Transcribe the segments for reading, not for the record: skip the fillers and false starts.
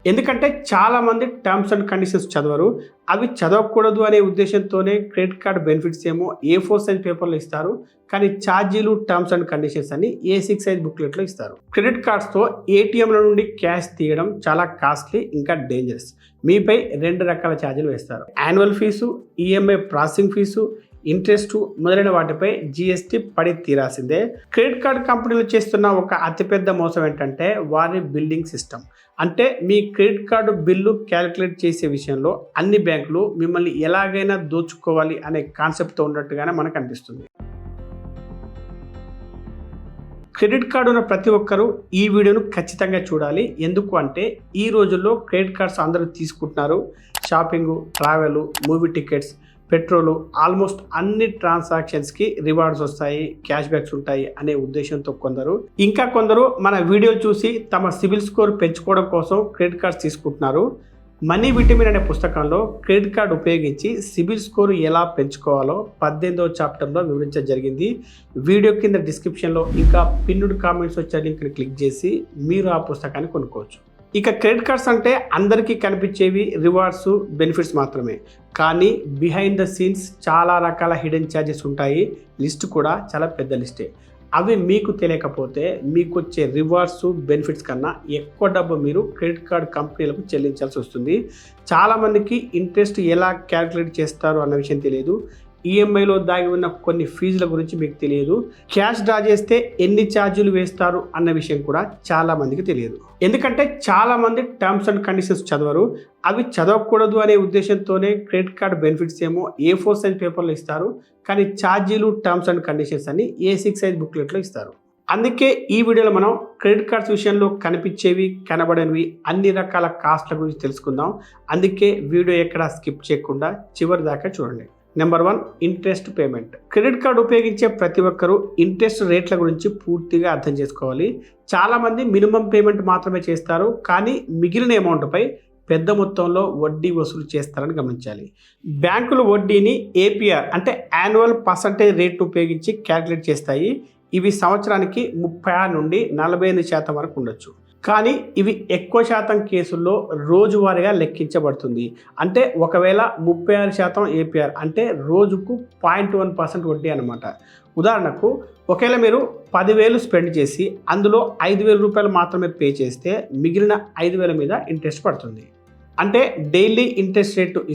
ఎందుకంటే చాలామంది terms and conditions చదవరు. అవి చదవకూడదు అనే ఉద్దేశంతోనే క్రెడిట్ కార్డ్ బెనిఫిట్స్ ఏమో A4 సైజ్ పేపర్‌లో ఇస్తారు. కానీ ఛార్జీలు, టర్మ్స్ అండ్ కండిషన్స్ అన్ని A6 సైజ్ బుక్‌లెట్‌లో ఇస్తారు. క్రెడిట్ కార్డ్స్‌తో ఏటీఎంల నుండి క్యాష్ తీయడం చాలా కాస్ట్లీ, ఇంకా డేంజరస్. మీపై 2 రకాల ఛార్జీలు వేస్తారు. Annual fee, EMI processing fee, interest మొదలైన వాటిపై జీఎస్టీ పడి తీరాల్సిందే. క్రెడిట్ కార్డ్ కంపెనీలు చేస్తున్న ఒక అతిపెద్ద మోసం ఏంటంటే వారి బిల్లింగ్ సిస్టమ్. అంటే మీ క్రెడిట్ కార్డు బిల్లు క్యాలిక్యులేట్ చేసే విషయంలో అన్ని బ్యాంకులు మిమ్మల్ని ఎలాగైనా దోచుకోవాలి అనే కాన్సెప్ట్తో ఉన్నట్టుగానే మనకు అనిపిస్తుంది. క్రెడిట్ కార్డు ఉన్న ప్రతి ఒక్కరూ ఈ వీడియోను ఖచ్చితంగా చూడాలి. ఎందుకు అంటే ఈ రోజుల్లో క్రెడిట్ కార్డ్స్ అందరూ తీసుకుంటున్నారు. Shopping, travel, movie tickets, petrol, almost అన్ని ట్రాన్సాక్షన్స్కి రివార్డ్స్ వస్తాయి, క్యాష్ బ్యాక్స్ ఉంటాయి అనే ఉద్దేశంతో కొందరు, ఇంకా కొందరు మన వీడియోలు చూసి తమ సిబిల్ స్కోర్ పెంచుకోవడం కోసం క్రెడిట్ కార్డ్స్ తీసుకుంటున్నారు. మనీ విటమిన్ అనే పుస్తకంలో క్రెడిట్ కార్డ్ ఉపయోగించి సిబిల్ స్కోర్ ఎలా పెంచుకోవాలో 18వ చాప్టర్లో వివరించడం జరిగింది. వీడియో కింద డిస్క్రిప్షన్లో ఇంకా పిన్నుడ్ కామెంట్స్ వచ్చే లింక్ని క్లిక్ చేసి మీరు ఆ పుస్తకాన్ని కొనుక్కోవచ్చు. ఇక క్రెడిట్ కార్డ్స్ అంటే అందరికీ కనిపించేవి రివార్డ్స్, బెనిఫిట్స్ మాత్రమే. కానీ బిహైండ్ ద సీన్స్ చాలా రకాల హిడెన్ ఛార్జెస్ ఉంటాయి. లిస్ట్ కూడా చాలా పెద్ద లిస్టే. అవి మీకు తెలియకపోతే మీకు వచ్చే రివార్డ్స్, బెనిఫిట్స్ కన్నా ఎక్కువ డబ్బు మీరు క్రెడిట్ కార్డ్ కంపెనీలకు చెల్లించాల్సి వస్తుంది. చాలామందికి ఇంట్రెస్ట్ ఎలా క్యాలిక్యులేట్ చేస్తారు అన్న విషయం తెలియదు. ఈఎంఐలో దాగి ఉన్న కొన్ని ఫీజుల గురించి మీకు తెలియదు. క్యాష్ డ్రా చేస్తే ఎన్ని ఛార్జీలు వేస్తారు అన్న విషయం కూడా చాలా మందికి తెలియదు. ఎందుకంటే చాలామంది టర్మ్స్ అండ్ కండిషన్స్ చదవరు. అవి చదవకూడదు అనే ఉద్దేశంతోనే క్రెడిట్ కార్డ్ బెనిఫిట్స్ ఏమో A4 సైజ్ పేపర్లో ఇస్తారు. కానీ ఛార్జీలు, టర్మ్స్ అండ్ కండిషన్స్ అన్ని A6 సైజ్ బుక్లెట్లో ఇస్తారు. అందుకే ఈ వీడియోలో మనం క్రెడిట్ కార్డ్స్ విషయంలో కనిపించేవి, కనబడనివి అన్ని రకాల కాస్ట్ల గురించి తెలుసుకుందాం. అందుకే వీడియో ఎక్కడ స్కిప్ చేయకుండా చివరి దాకా చూడండి. Number 1, interest payment. Credit card ఉపయోగించే ప్రతి ఒక్కరూ ఇంట్రెస్ట్ రేట్ల గురించి పూర్తిగా అర్థం చేసుకోవాలి. చాలామంది మినిమం పేమెంట్ మాత్రమే చేస్తారు, కానీ మిగిలిన అమౌంట్పై పెద్ద మొత్తంలో వడ్డీ వసూలు చేస్తారని గమనించాలి. బ్యాంకులు వడ్డీని APR అంటే యాన్యువల్ పర్సంటేజ్ రేట్ను ఉపయోగించి క్యాలిక్యులేట్ చేస్తాయి. ఇవి సంవత్సరానికి 36 నుండి 48% వరకు ఉండొచ్చు. కానీ ఇవి ఎక్కువ శాతం కేసుల్లో రోజువారీగా లెక్కించబడుతుంది. అంటే ఒకవేళ 36% APR అంటే రోజుకు 0.1% వడ్డీ అనమాట. ఉదాహరణకు ఒకవేళ మీరు 10,000 స్పెండ్ చేసి అందులో 5,000 రూపాయలు మాత్రమే పే చేస్తే మిగిలిన 5,000 మీద ఇంట్రెస్ట్ పడుతుంది. అంటే daily interest rate =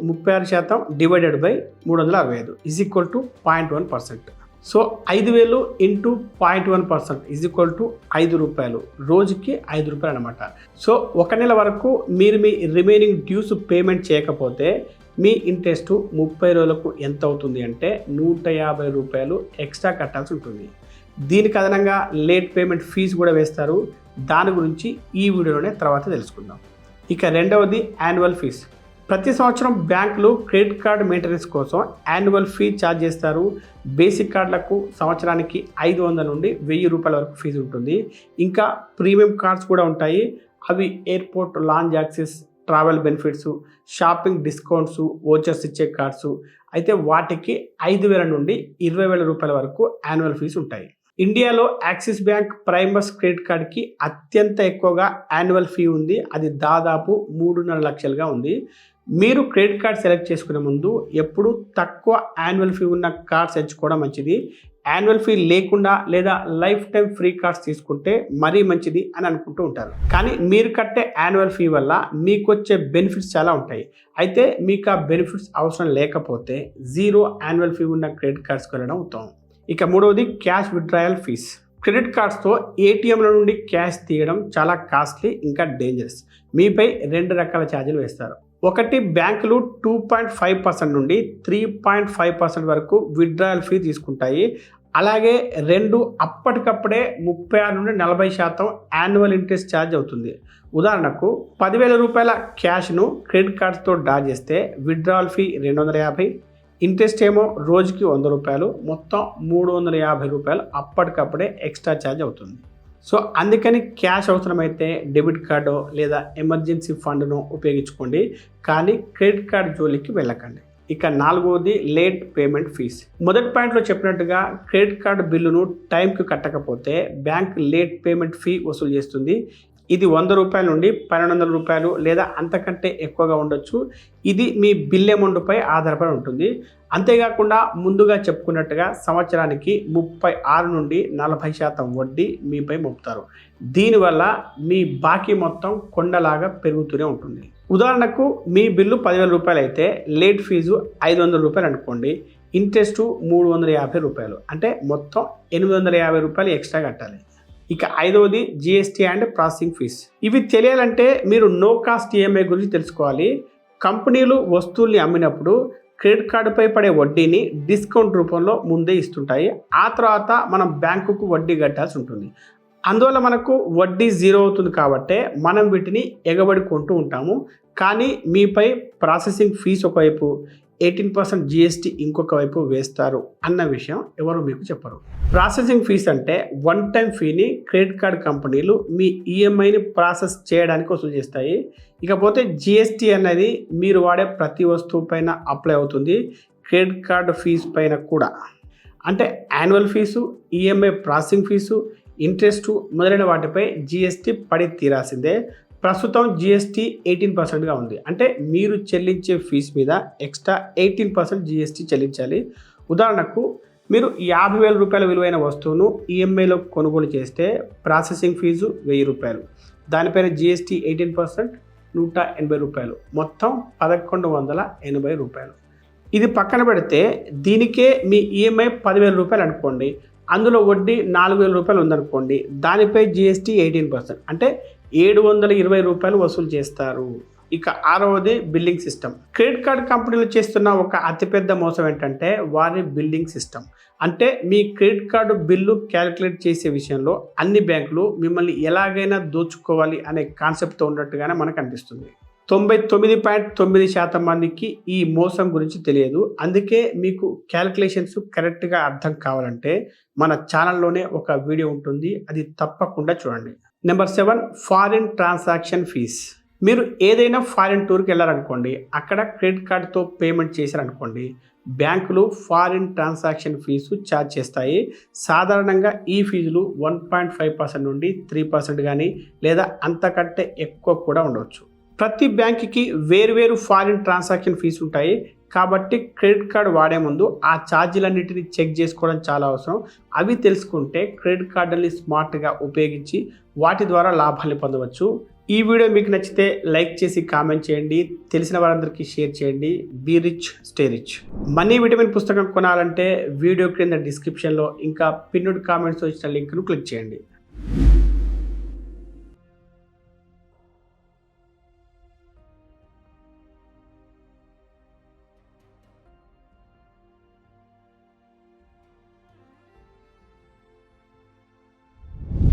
36% divided by 365 = 0.1%. So 5,000 into 0.1% = ₹5. రోజుకి ₹5 అనమాట. సో 1 నెల వరకు మీరు మీ రిమైనింగ్ డ్యూస్ పేమెంట్ చేయకపోతే మీ ఇంట్రెస్ట్ 30 రోజులకు ఎంత అవుతుంది అంటే ₹150 ఎక్స్ట్రా కట్టాల్సి ఉంటుంది. దీనికి అదనంగా లేట్ పేమెంట్ ఫీజు కూడా వేస్తారు. దాని గురించి ఈ వీడియోలోనే తర్వాత తెలుసుకుందాం. ఇక రెండవది యాన్యువల్ ఫీజు. ప్రతి సంవత్సరం బ్యాంకులు క్రెడిట్ కార్డ్ మెయింటెనెన్స్ కోసం యాన్యువల్ ఫీ ఛార్జ్ చేస్తారు. బేసిక్ కార్డులకు సంవత్సరానికి 500 నుండి ₹1,000 వరకు ఫీజు ఉంటుంది. ఇంకా ప్రీమియం కార్డ్స్ కూడా ఉంటాయి. అవి airport lounge access, travel benefits, shopping discounts, vouchers ఇచ్చే కార్డ్స్. అయితే వాటికి 5,000 నుండి ₹20,000 వరకు యాన్యువల్ ఫీజు ఉంటాయి. ఇండియాలో యాక్సిస్ బ్యాంక్ ప్రైమస్ క్రెడిట్ కార్డ్కి అత్యంత ఎక్కువగా యాన్యువల్ ఫీ ఉంది. అది దాదాపు 3.5 లక్షలుగా ఉంది. మీరు క్రెడిట్ కార్డ్ సెలెక్ట్ చేసుకునే ముందు ఎప్పుడు తక్కువ యాన్యువల్ ఫీ ఉన్న కార్డ్స్ ఎంచుకోవడం మంచిది. యాన్యువల్ ఫీ లేకుండా లేదా లైఫ్ టైం ఫ్రీ కార్డ్స్ తీసుకుంటే మరీ మంచిది అని అనుకుంటూ ఉంటారు. కానీ మీరు కట్టే యాన్యువల్ ఫీ వల్ల మీకు వచ్చే బెనిఫిట్స్ చాలా ఉంటాయి. అయితే మీకు ఆ బెనిఫిట్స్ అవసరం లేకపోతే 0 యాన్యువల్ ఫీ ఉన్న క్రెడిట్ కార్డ్స్కి వెళ్ళడం ఉత్తమం. ఇక మూడవది క్యాష్ విత్డ్రాయల్ ఫీస్. క్రెడిట్ కార్డ్స్తో ఏటీఎంల నుండి క్యాష్ తీయడం చాలా కాస్ట్లీ, ఇంకా డేంజరస్. మీపై 2 రకాల ఛార్జీలు వేస్తారు. ఒకటి, బ్యాంకులు 2.5% నుండి 3.5% వరకు విత్డ్రాయల్ ఫీ తీసుకుంటాయి. అలాగే 2, అప్పటికప్పుడే 36 నుండి 40% యాన్యువల్ ఇంట్రెస్ట్ ఛార్జ్ అవుతుంది. ఉదాహరణకు ₹10,000 క్యాష్ను క్రెడిట్ కార్డ్స్తో డ్రా చేస్తే విత్డ్రాయల్ ఫీ $250, ఇంట్రెస్ట్ ఏమో రోజుకి ₹100, మొత్తం ₹350 అప్పటికప్పుడే ఎక్స్ట్రా ఛార్జ్ అవుతుంది. సో అందుకని క్యాష్ అవసరమైతే డెబిట్ కార్డు లేదా ఎమర్జెన్సీ ఫండ్ను ఉపయోగించుకోండి, కానీ క్రెడిట్ కార్డ్ జోలికి వెళ్ళకండి. ఇక నాలుగవది లేట్ పేమెంట్ ఫీజ్. మొదటి పాయింట్లో చెప్పినట్టుగా క్రెడిట్ కార్డు బిల్లును టైంకి కట్టకపోతే బ్యాంక్ లేట్ పేమెంట్ ఫీ వసూలు చేస్తుంది. ఇది 100 రూపాయల నుండి 1200 రూపాయలు లేదా అంతకంటే ఎక్కువగా ఉండొచ్చు. ఇది మీ బిల్ అమౌంట్పై ఆధారపడి ఉంటుంది. అంతేకాకుండా ముందుగా చెప్పుకున్నట్టుగా సంవత్సరానికి 36 నుండి 40% వడ్డీ మీపై మోపుతారు. దీనివల్ల మీ బాకీ మొత్తం కొండలాగా పెరుగుతూనే ఉంటుంది. ఉదాహరణకు మీ బిల్లు 10,000 రూపాయలు అయితే లేట్ ఫీజు 500 రూపాయలు అనుకోండి. ఇంట్రెస్ట్ 350 రూపాయలు, అంటే మొత్తం 850 రూపాయలు ఎక్స్ట్రా కట్టాలి. ఇక ఐదవది జిఎస్టీ అండ్ ప్రాసెసింగ్ ఫీజ్. ఇవి తెలియాలంటే మీరు నో కాస్ట్ ఈఎంఐ గురించి తెలుసుకోవాలి. కంపెనీలు వస్తువుల్ని అమ్మినప్పుడు క్రెడిట్ కార్డుపై పడే వడ్డీని డిస్కౌంట్ రూపంలో ముందే ఇస్తుంటాయి. ఆ తర్వాత మనం బ్యాంకుకు వడ్డీ కట్టాల్సి ఉంటుంది. అందువల్ల మనకు వడ్డీ 0 అవుతుంది కాబట్టి మనం వీటిని ఎగబడి కొంటూ ఉంటాము. కానీ మీపై ప్రాసెసింగ్ ఫీజు ఒకవైపు, 18% జిఎస్టీ ఇంకొక వైపు వేస్తారు అన్న విషయం ఎవరు మీకు చెప్పరు. ప్రాసెసింగ్ ఫీజ్ అంటే వన్ టైం ఫీని క్రెడిట్ కార్డ్ కంపెనీలు మీ ఈఎంఐని ప్రాసెస్ చేయడానికి వసూలు చేస్తాయి. ఇకపోతే జిఎస్టీ అనేది మీరు వాడే ప్రతి వస్తువు పైన అప్లై అవుతుంది, క్రెడిట్ కార్డు ఫీజు పైన కూడా. అంటే annual fee, EMI processing fee, interest మొదలైన వాటిపై జిఎస్టీ పడి తీరాల్సిందే. ప్రస్తుతం జిఎస్టీ 18%గా ఉంది. అంటే మీరు చెల్లించే ఫీజు మీద ఎక్స్ట్రా 18% జిఎస్టీ చెల్లించాలి. ఉదాహరణకు మీరు 50,000 రూపాయల విలువైన వస్తువును ఈఎంఐలో కొనుగోలు చేస్తే ప్రాసెసింగ్ ఫీజు 1000 రూపాయలు, దానిపైన జిఎస్టీ 18% 180 రూపాయలు, మొత్తం 1180 రూపాయలు. ఇది పక్కన పెడితే దీనికే మీ ఈఎంఐ 10,000 రూపాయలు అనుకోండి, అందులో వడ్డీ 4,000 రూపాయలు ఉందనుకోండి, దానిపై జిఎస్టీ 18%, అంటే 720 రూపాయలు వసూలు చేస్తారు. ఇక ఆరవది బిల్లింగ్ సిస్టమ్. క్రెడిట్ కార్డ్ కంపెనీలు చేస్తున్న ఒక అతిపెద్ద మోసం ఏంటంటే వారి బిల్లింగ్ సిస్టమ్. అంటే మీ క్రెడిట్ కార్డు బిల్లు క్యాలిక్యులేట్ చేసే విషయంలో అన్ని బ్యాంకులు మిమ్మల్ని ఎలాగైనా దోచుకోవాలి అనే కాన్సెప్ట్తో ఉన్నట్టుగానే మనకు అనిపిస్తుంది. 99.9% మందికి ఈ మోసం గురించి తెలియదు. అందుకే మీకు క్యాలిక్యులేషన్స్ కరెక్ట్గా అర్థం కావాలంటే మన ఛానల్లోనే ఒక వీడియో ఉంటుంది, అది తప్పకుండా చూడండి. Number 7, foreign transaction fee. మీరు ఏదైనా ఫారిన్ టూర్కి వెళ్ళారనుకోండి, అక్కడ క్రెడిట్ కార్డుతో పేమెంట్ చేశారనుకోండి, బ్యాంకులు ఫారిన్ ట్రాన్సాక్షన్ ఫీజు ఛార్జ్ చేస్తాయి. సాధారణంగా ఈ ఫీజులు 1.5% నుండి 3% కానీ లేదా అంతకంటే ఎక్కువ కూడా ఉండవచ్చు. ప్రతి బ్యాంకుకి వేరువేరు ఫారిన్ ట్రాన్సాక్షన్ ఫీజు ఉంటాయి. కాబట్టి క్రెడిట్ కార్డు వాడే ముందు ఆ ఛార్జీలన్నింటినీ చెక్ చేసుకోవడం చాలా అవసరం. అవి తెలుసుకుంటే క్రెడిట్ కార్డుని స్మార్ట్గా ఉపయోగించి వాటి ద్వారా లాభాలు పొందవచ్చు. ఈ వీడియో మీకు నచ్చితే లైక్ చేసి కామెంట్ చేయండి, తెలిసిన వారందరికీ షేర్ చేయండి. Be rich, stay rich. Money vitamin పుస్తకం కొనాలంటే వీడియో క్రింద డిస్క్రిప్షన్లో ఇంకా పిన్నుడ్ కామెంట్స్లో ఇచ్చిన లింక్ను క్లిక్ చేయండి.